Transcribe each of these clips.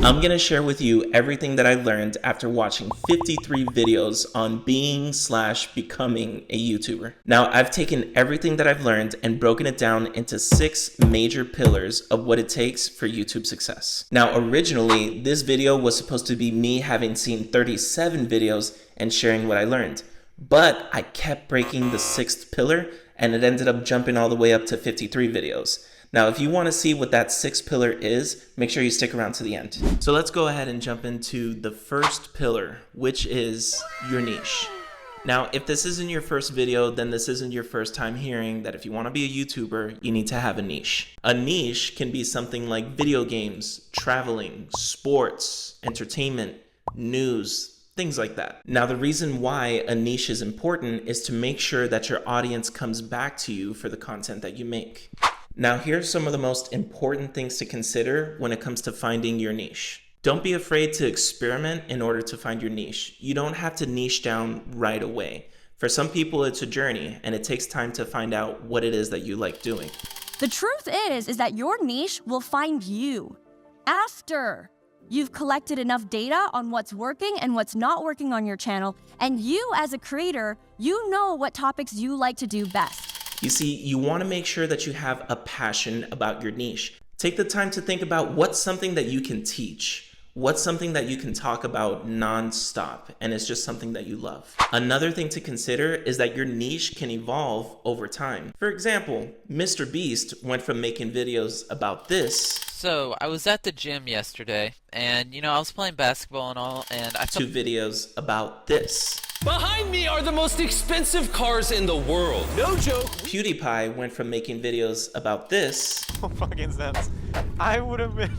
I'm gonna share with you everything that I learned after watching 53 videos on being/becoming a YouTuber. Now, I've taken everything that I've learned and broken it down into 6 major pillars of what it takes for YouTube success. Now, originally, this video was supposed to be me having seen 37 videos and sharing what I learned. But I kept breaking the 6th pillar and it ended up jumping all the way up to 53 videos. Now, if you want to see what that 6th pillar is, make sure you stick around to the end. So let's go ahead and jump into the first pillar, which is your niche. Now, if this isn't your first video, then this isn't your first time hearing that if you want to be a YouTuber, you need to have a niche. A niche can be something like video games, traveling, sports, entertainment, news, things like that. Now, the reason why a niche is important is to make sure that your audience comes back to you for the content that you make. Now, here's some of the most important things to consider when it comes to finding your niche. Don't be afraid to experiment in order to find your niche. You don't have to niche down right away. For some people, it's a journey, and it takes time to find out what it is that you like doing. The truth is that your niche will find you after you've collected enough data on what's working and what's not working on your channel, and you as a creator, you know what topics you like to do best. You see, you want to make sure that you have a passion about your niche. Take the time to think about what's something that you can teach. What's something that you can talk about non-stop and it's just something that you love. Another thing to consider is that your niche can evolve over time. For example, Mr. Beast went from making videos about this. So, I was at the gym yesterday and, I was playing basketball and all, and I to videos about this. Behind me are the most expensive cars in the world. No joke. PewDiePie went from making videos about this. Oh, fucking sense. I would have been.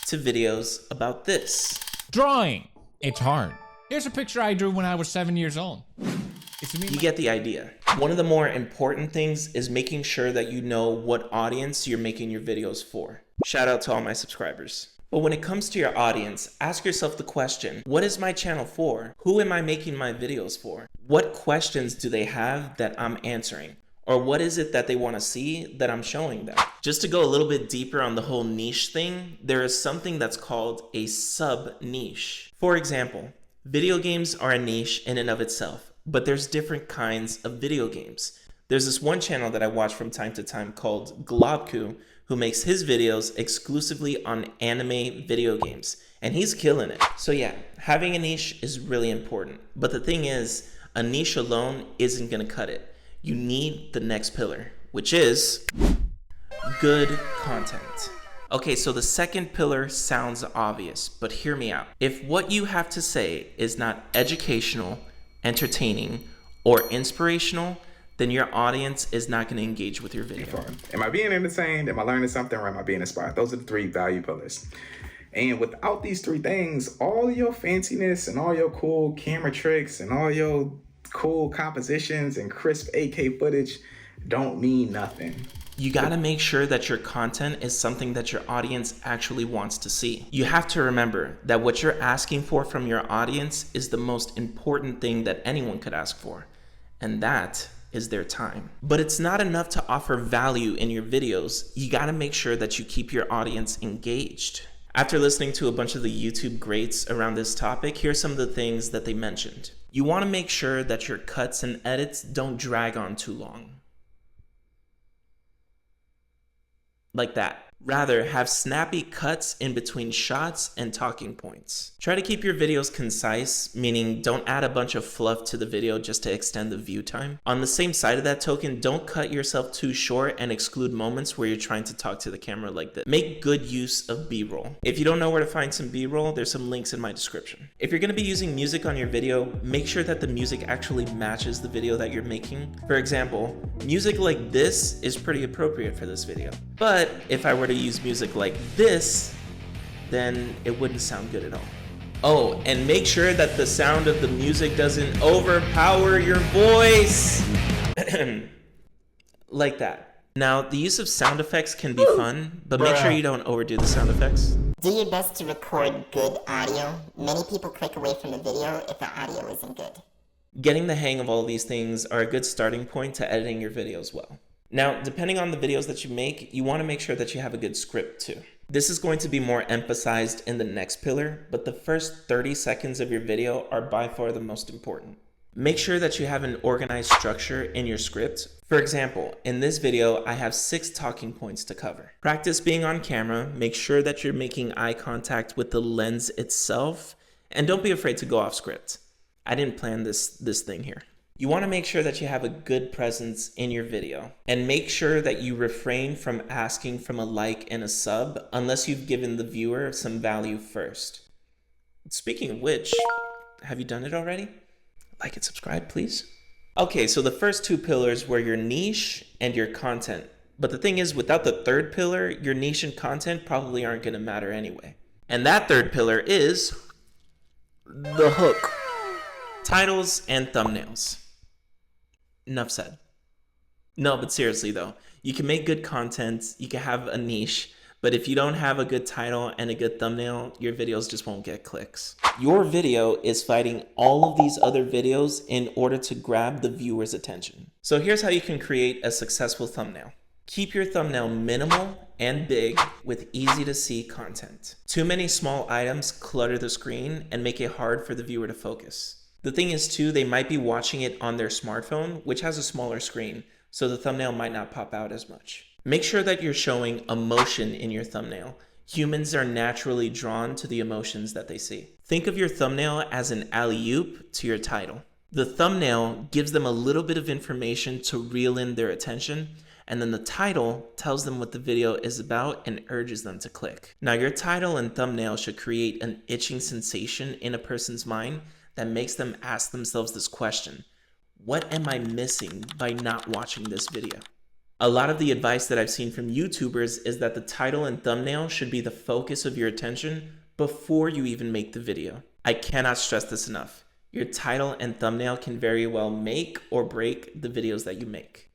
To videos about this. Drawing. It's hard. Here's a picture I drew when I was 7 years old. You get the idea. One of the more important things is making sure that you know what audience you're making your videos for. Shout out to all my subscribers. But when it comes to your audience, ask yourself the question, what is my channel for? Who am I making my videos for? What questions do they have that I'm answering? Or what is it that they want to see that I'm showing them? Just to go a little bit deeper on the whole niche thing, there is something that's called a sub-niche. For example, video games are a niche in and of itself, but there's different kinds of video games. There's this one channel that I watch from time to time called Globku, who makes his videos exclusively on anime video games, and he's killing it. So yeah, having a niche is really important. But the thing is, a niche alone isn't gonna cut it. You need the next pillar, which is good content. Okay, so the second pillar sounds obvious, but hear me out. If what you have to say is not educational, entertaining, or inspirational, then your audience is not going to engage with your video. Am I being entertained? Am I learning something? Or am I being inspired? Those are the 3 value pillars. And without these 3 things, all your fanciness and all your cool camera tricks and all your cool compositions and crisp 8K footage don't mean nothing. You got to make sure that your content is something that your audience actually wants to see. You have to remember that what you're asking for from your audience is the most important thing that anyone could ask for, and that is their time. But it's not enough to offer value in your videos. You gotta make sure that you keep your audience engaged. After listening to a bunch of the YouTube greats around this topic, here's some of the things that they mentioned. You wanna make sure that your cuts and edits don't drag on too long. Like that. Rather, have snappy cuts in between shots and talking points. Try to keep your videos concise, meaning don't add a bunch of fluff to the video just to extend the view time. On the same side of that token, don't cut yourself too short and exclude moments where you're trying to talk to the camera like this. Make good use of B-roll. If you don't know where to find some B-roll, there's some links in my description. If you're gonna be using music on your video, make sure that the music actually matches the video that you're making. For example, music like this is pretty appropriate for this video. But if I were to use music like this, then it wouldn't sound good at all. Oh, and make sure that the sound of the music doesn't overpower your voice. Like that. Now, the use of sound effects can be fun, but make sure you don't overdo the sound effects. Do your best to record good audio. Many people click away from the video if the audio isn't good. Getting the hang of all these things are a good starting point to editing your videos well. Now, depending on the videos that you make, you want to make sure that you have a good script too. This is going to be more emphasized in the next pillar, but the first 30 seconds of your video are by far the most important. Make sure that you have an organized structure in your script. For example, in this video, I have 6 talking points to cover. Practice being on camera, make sure that you're making eye contact with the lens itself, and don't be afraid to go off script. I didn't plan this thing here. You want to make sure that you have a good presence in your video, and make sure that you refrain from asking from a like and a sub unless you've given the viewer some value first. Speaking of which, have you done it already? Like and subscribe, please. Okay, so the first 2 pillars were your niche and your content. But the thing is, without the third pillar, your niche and content probably aren't going to matter anyway. And that third pillar is the hook. Titles and thumbnails. Enough said. No, but seriously though, you can make good content, you can have a niche, but if you don't have a good title and a good thumbnail, your videos just won't get clicks. Your video is fighting all of these other videos in order to grab the viewer's attention. So here's how you can create a successful thumbnail. Keep your thumbnail minimal and big with easy to see content. Too many small items clutter the screen and make it hard for the viewer to focus. The thing is too, they might be watching it on their smartphone, which has a smaller screen, so the thumbnail might not pop out as much. Make sure that you're showing emotion in your thumbnail. Humans are naturally drawn to the emotions that they see. Think of your thumbnail as an alley-oop to your title. The thumbnail gives them a little bit of information to reel in their attention, and then the title tells them what the video is about and urges them to click. Now, your title and thumbnail should create an itching sensation in a person's mind that makes them ask themselves this question: what am I missing by not watching this video? A lot of the advice that I've seen from YouTubers is that the title and thumbnail should be the focus of your attention before you even make the video. I cannot stress this enough. Your title and thumbnail can very well make or break the videos that you make.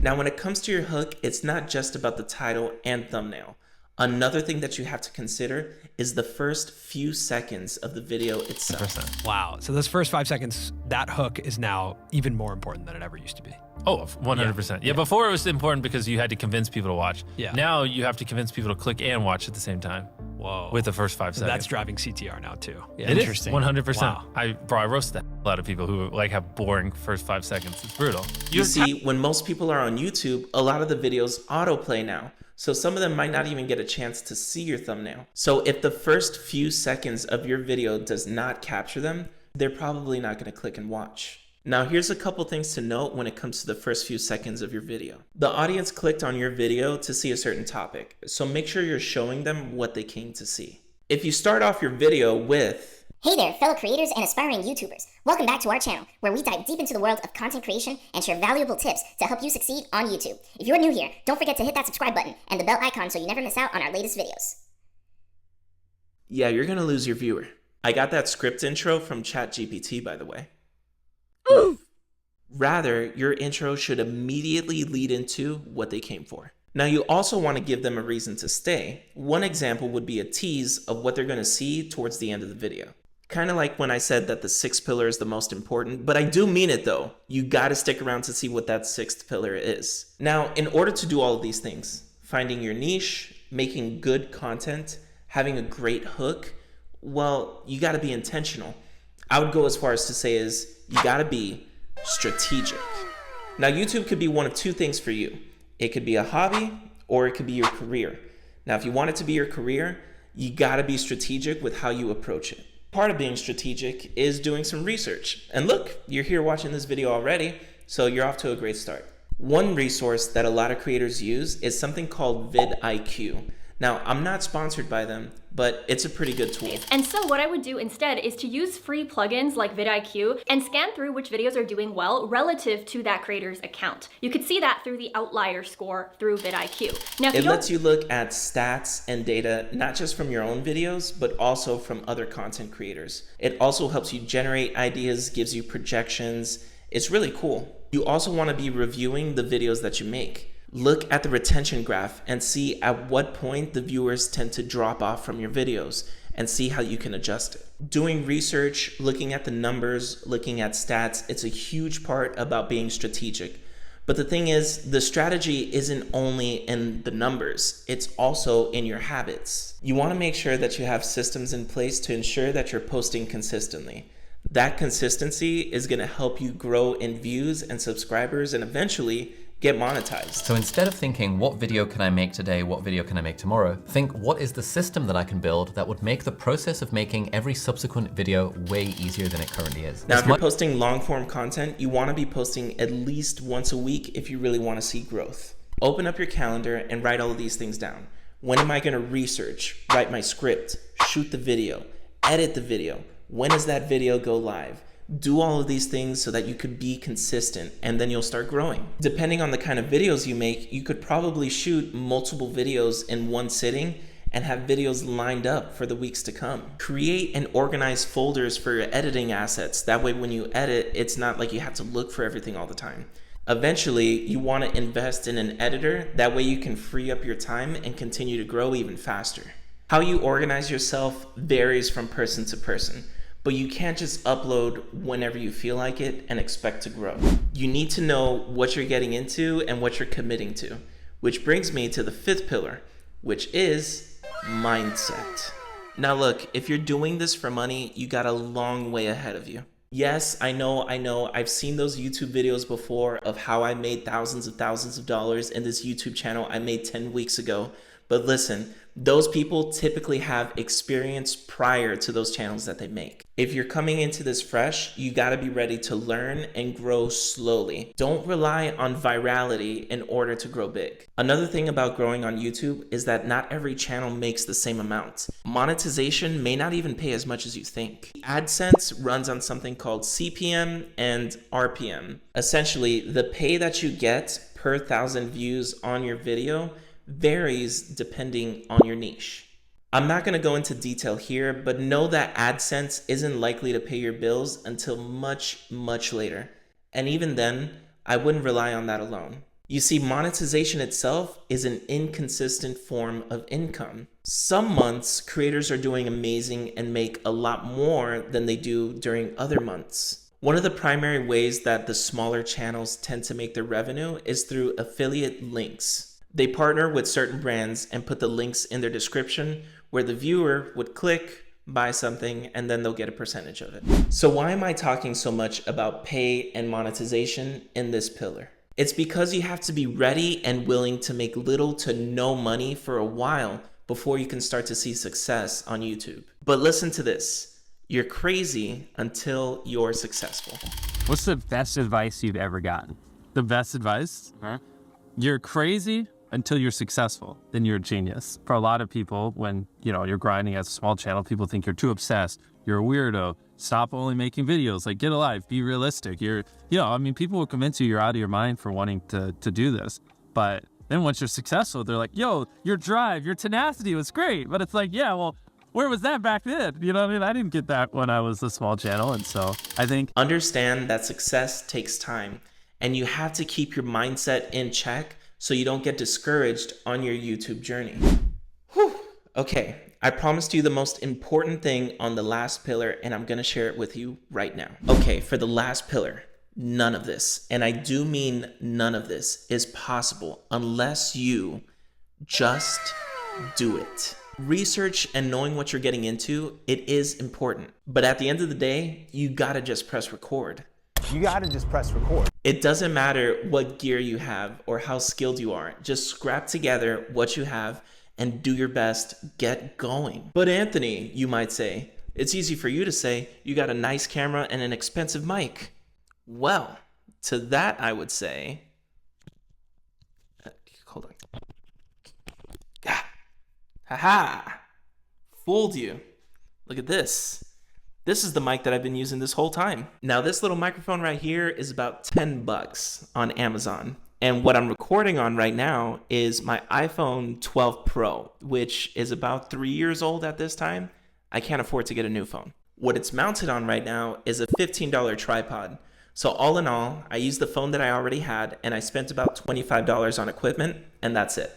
Now, when it comes to your hook, it's not just about the title and thumbnail. Another thing that you have to consider is the first few seconds of the video itself. Wow. So those first 5 seconds, that hook is now even more important than it ever used to be. Oh, 100%. Yeah, before it was important because you had to convince people to watch. Yeah. Now you have to convince people to click and watch at the same time. Whoa. With the first 5 seconds. That's driving CTR now too. Yeah. It Interesting. is, 100%. Wow. I roast a lot of people who like have boring first 5 seconds. It's brutal. You see, when most people are on YouTube, a lot of the videos autoplay now. So some of them might not even get a chance to see your thumbnail. So if the first few seconds of your video does not capture them, they're probably not going to click and watch. Now, here's a couple things to note when it comes to the first few seconds of your video. The audience clicked on your video to see a certain topic, so make sure you're showing them what they came to see. If you start off your video with, "Hey there, fellow creators and aspiring YouTubers. Welcome back to our channel, where we dive deep into the world of content creation and share valuable tips to help you succeed on YouTube. If you're new here, don't forget to hit that subscribe button and the bell icon so you never miss out on our latest videos." yeah, you're going to lose your viewer. I got that script intro from ChatGPT, by the way. Rather, your intro should immediately lead into what they came for. Now, you also want to give them a reason to stay. One example would be a tease of what they're going to see towards the end of the video. Kind of like when I said that the 6th pillar is the most important, but I do mean it though. You got to stick around to see what that 6th pillar is. Now, in order to do all of these things, finding your niche, making good content, having a great hook, well, you got to be intentional. I would go as far as to say is you got to be strategic. Now, YouTube could be one of 2 things for you. It could be a hobby or it could be your career. Now, if you want it to be your career, you got to be strategic with how you approach it. Part of being strategic is doing some research. And look, you're here watching this video already, so you're off to a great start. One resource that a lot of creators use is something called vidIQ. Now, I'm not sponsored by them, but it's a pretty good tool. And so what I would do instead is to use free plugins like vidIQ and scan through which videos are doing well relative to that creator's account. You could see that through the outlier score through vidIQ. Now, it lets you look at stats and data, not just from your own videos, but also from other content creators. It also helps you generate ideas, gives you projections. It's really cool. You also want to be reviewing the videos that you make. Look at the retention graph and see at what point the viewers tend to drop off from your videos and see how you can adjust it. Doing research, looking at the numbers, looking at stats, it's a huge part about being strategic. But the thing is, the strategy isn't only in the numbers, it's also in your habits. You want to make sure that you have systems in place to ensure that you're posting consistently. That consistency is going to help you grow in views and subscribers and eventually get monetized. So instead of thinking, what video can I make today, what video can I make tomorrow, think, what is the system that I can build that would make the process of making every subsequent video way easier than it currently is. Now, if you're posting long form content, you want to be posting at least once a week if you really want to see growth. Open up your calendar and write all of these things down. When am I going to research, write my script, shoot the video, edit the video? When does that video go live? Do all of these things so that you could be consistent, and then you'll start growing. Depending on the kind of videos you make, you could probably shoot multiple videos in one sitting and have videos lined up for the weeks to come. Create and organize folders for your editing assets. That way when you edit, it's not like you have to look for everything all the time. Eventually, you want to invest in an editor. That way you can free up your time and continue to grow even faster. How you organize yourself varies from person to person. But you can't just upload whenever you feel like it and expect to grow. You need to know what you're getting into and what you're committing to, which brings me to the fifth pillar, which is mindset. Now look, if you're doing this for money, you got a long way ahead of you. Yes, I know, I've seen those YouTube videos before of how I made thousands of dollars in this YouTube channel I made 10 weeks ago. But listen, those people typically have experience prior to those channels that they make. If you're coming into this fresh, you gotta be ready to learn and grow slowly. Don't rely on virality in order to grow big. Another thing about growing on YouTube is that not every channel makes the same amount. Monetization may not even pay as much as you think. AdSense runs on something called CPM and RPM. Essentially, the pay that you get per 1,000 views on your video varies depending on your niche. I'm not going to go into detail here, but know that AdSense isn't likely to pay your bills until much later. And even then, I wouldn't rely on that alone. You see, monetization itself is an inconsistent form of income. Some months, creators are doing amazing and make a lot more than they do during other months. One of the primary ways that the smaller channels tend to make their revenue is through affiliate links. They partner with certain brands and put the links in their description where the viewer would click, buy something, and then they'll get a percentage of it. So why am I talking so much about pay and monetization in this pillar? It's because you have to be ready and willing to make little to no money for a while before you can start to see success on YouTube. But listen to this. You're crazy until you're successful. What's the best advice you've ever gotten? The best advice? You're crazy until you're successful, then you're a genius. For a lot of people, when you're grinding as a small channel, people think you're too obsessed, you're a weirdo, stop only making videos, like get alive, be realistic. People will convince you're out of your mind for wanting to do this. But then once you're successful, they're like, yo, your drive, your tenacity was great. But it's like, yeah, well, where was that back then? You know what I mean? I didn't get that when I was a small channel. And so I think understand that success takes time and you have to keep your mindset in check so you don't get discouraged on your YouTube journey. Whew. Okay, I promised you the most important thing on the last pillar, and I'm gonna share it with you right now. Okay, for the last pillar, none of this, and I do mean none of this, is possible unless you just do it. Research and knowing what you're getting into, it is important. But at the end of the day, you gotta just press record. You gotta just press record. It doesn't matter what gear you have or how skilled you are. Just scrap together what you have and do your best. Get going. But Anthony, you might say, it's easy for you to say you got a nice camera and an expensive mic. Well, to that I would say, hold on. Haha, fooled you. Look at this. This is the mic that I've been using this whole time. Now this little microphone right here is about 10 bucks on Amazon. And what I'm recording on right now is my iPhone 12 Pro, which is about 3 years old at this time. I can't afford to get a new phone. What it's mounted on right now is a $15 tripod. So all in all, I used the phone that I already had and I spent about $25 on equipment and that's it.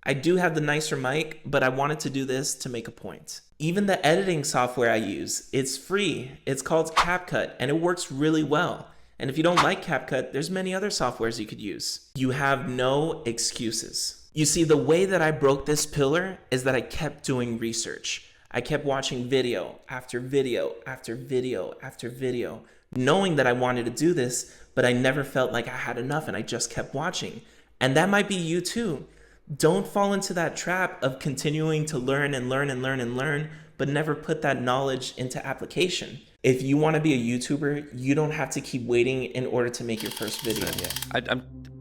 I do have the nicer mic, but I wanted to do this to make a point. Even the editing software I use, it's free. It's called CapCut and it works really well. And if you don't like CapCut, there's many other softwares you could use. You have no excuses. You see, the way that I broke this pillar is that I kept doing research. I kept watching video after video after video after video, knowing that I wanted to do this, but I never felt like I had enough and I just kept watching. And that might be you too. Don't fall into that trap of continuing to learn and learn and learn and learn, but never put that knowledge into application. If you want to be a YouTuber, you don't have to keep waiting in order to make your first video.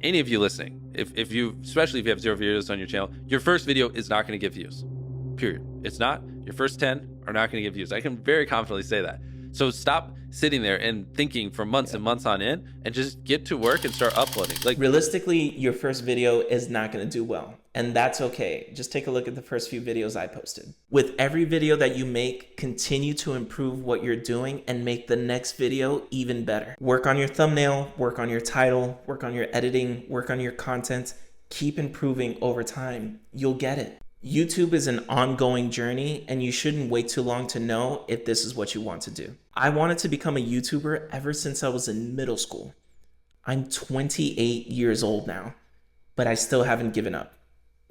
Any of you listening, especially if you have 0 videos on your channel, your first video is not going to get views. Period. It's not. Your first 10 are not going to get views. I can very confidently say that. So stop sitting there and thinking for months and months on end, and just get to work and start uploading. Like, realistically, your first video is not going to do well, and that's okay. Just take a look at the first few videos I posted. With every video that you make, continue to improve what you're doing and make the next video even better. Work on your thumbnail, work on your title, work on your editing, work on your content. Keep improving over time. You'll get it. YouTube is an ongoing journey, and you shouldn't wait too long to know if this is what you want to do. I wanted to become a YouTuber ever since I was in middle school. I'm 28 years old now, but I still haven't given up,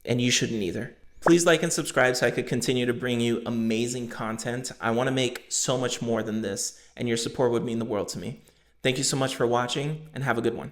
and you shouldn't either. Please like and subscribe so I could continue to bring you amazing content. I want to make so much more than this, and your support would mean the world to me. Thank you so much for watching, and have a good one.